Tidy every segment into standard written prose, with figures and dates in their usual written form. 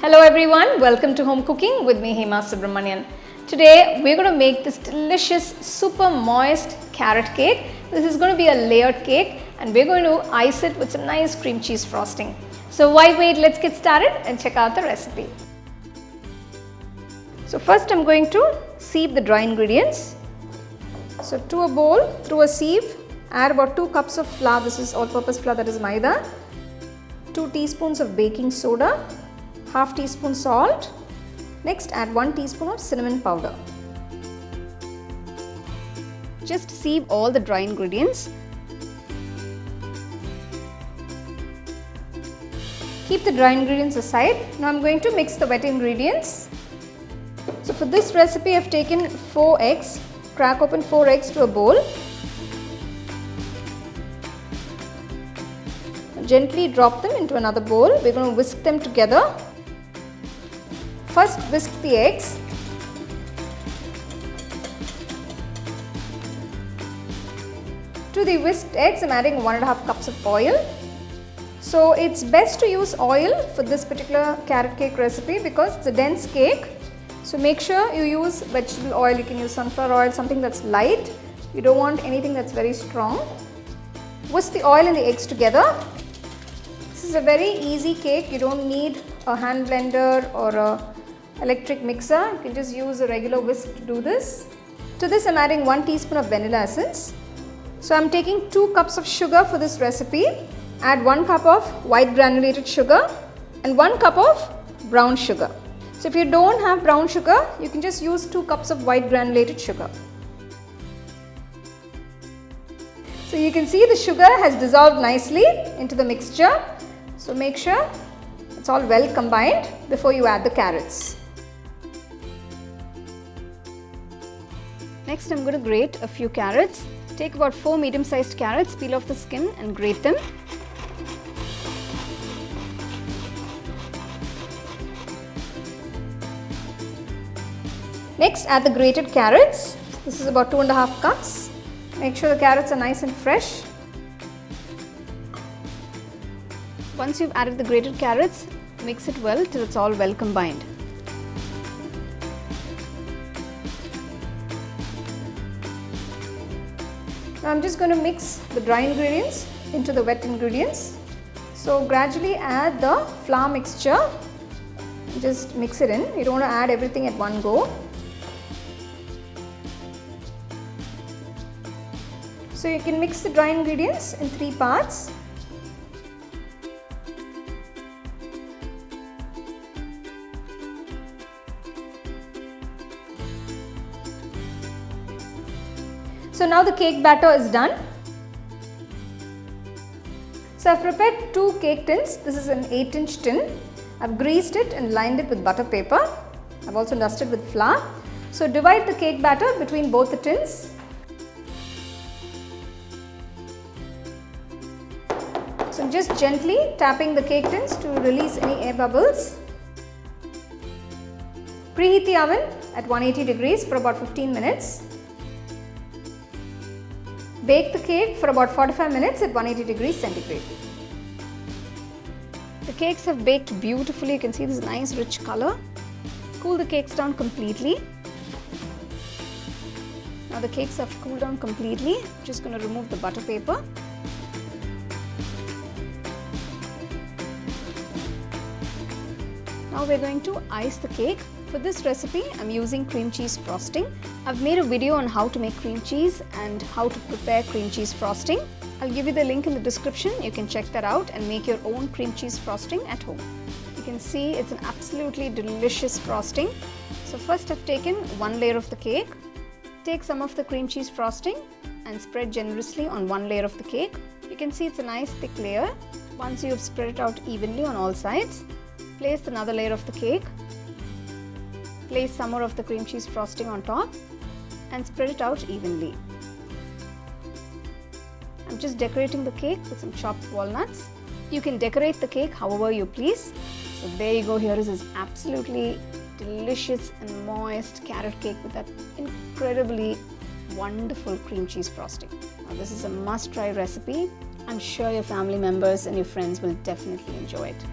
Hello everyone, welcome to Home Cooking with me Hema Subramanian. Today we're going to make this delicious super moist carrot cake. This is going to be a layered cake and we're going to ice it with some nice cream cheese frosting. So why wait, let's get started and check out the recipe. So first I'm going to sieve the dry ingredients. So to a bowl, through a sieve, add about 2 cups of flour. This is all-purpose flour, that is maida. 2 teaspoons of baking soda. Half teaspoon salt. Next add 1 teaspoon of cinnamon powder. Just sieve all the dry ingredients. Keep the dry ingredients aside. Now I'm going to mix the wet ingredients. So for this recipe I've taken 4 eggs. Crack open 4 eggs to a bowl. Gently drop them into another bowl. We're going to whisk them together. First whisk the eggs. To the whisked eggs I'm adding 1.5 cups of oil. So it's best to use oil for this particular carrot cake recipe because it's a dense cake. So make sure you use vegetable oil. You can use sunflower oil, something that's light. You don't want anything that's very strong. Whisk the oil and the eggs together. This is a very easy cake. You don't need a hand blender or a electric mixer. You can just use a regular whisk to do this. To this I'm adding 1 teaspoon of vanilla essence. So I'm taking 2 cups of sugar for this recipe. Add 1 cup of white granulated sugar and 1 cup of brown sugar. So if you don't have brown sugar, you can just use 2 cups of white granulated sugar. So you can see the sugar has dissolved nicely into the mixture. So make sure it's all well combined before you add the carrots. Next I'm going to grate a few carrots. Take about 4 medium-sized carrots, peel off the skin and grate them. Next add the grated carrots. This is about 2.5 cups. Make sure the carrots are nice and fresh. Once you've added the grated carrots, mix it well till it's all well combined. Now I'm just going to mix the dry ingredients into the wet ingredients. So gradually add the flour mixture. Just mix it in. You don't want to add everything at one go. So you can mix the dry ingredients in 3 parts. So now the cake batter is done. So I've prepared 2 cake tins. This is an 8-inch tin. I've greased it and lined it with butter paper. I've also dusted with flour. So divide the cake batter between both the tins. So I'm just gently tapping the cake tins to release any air bubbles. Preheat the oven at 180 degrees for about 15 minutes. Bake the cake for about 45 minutes at 180 degrees centigrade. The cakes have baked beautifully. You can see this nice rich color. Cool the cakes down completely. Now the cakes have cooled down completely. I'm just going to remove the butter paper. Now we're going to ice the cake. For this recipe, I'm using cream cheese frosting. I've made a video on how to make cream cheese and how to prepare cream cheese frosting. I'll give you the link in the description. You can check that out and make your own cream cheese frosting at home. You can see it's an absolutely delicious frosting. So first I've taken 1 layer of the cake. Take some of the cream cheese frosting and spread generously on 1 layer of the cake. You can see it's a nice thick layer. Once you've spread it out evenly on all sides, place another layer of the cake. Place some more of the cream cheese frosting on top and spread it out evenly. I'm just decorating the cake with some chopped walnuts. You can decorate the cake however you please. So there you go, here is this absolutely delicious and moist carrot cake with that incredibly wonderful cream cheese frosting. Now this is a must-try recipe. I'm sure your family members and your friends will definitely enjoy it.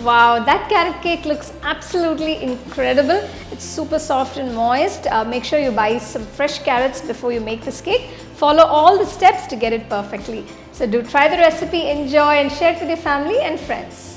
Wow, that carrot cake looks absolutely incredible. It's super soft and moist. Make sure you buy some fresh carrots before you make this cake. Follow all the steps to get it perfectly. So do try the recipe, enjoy and share it with your family and friends.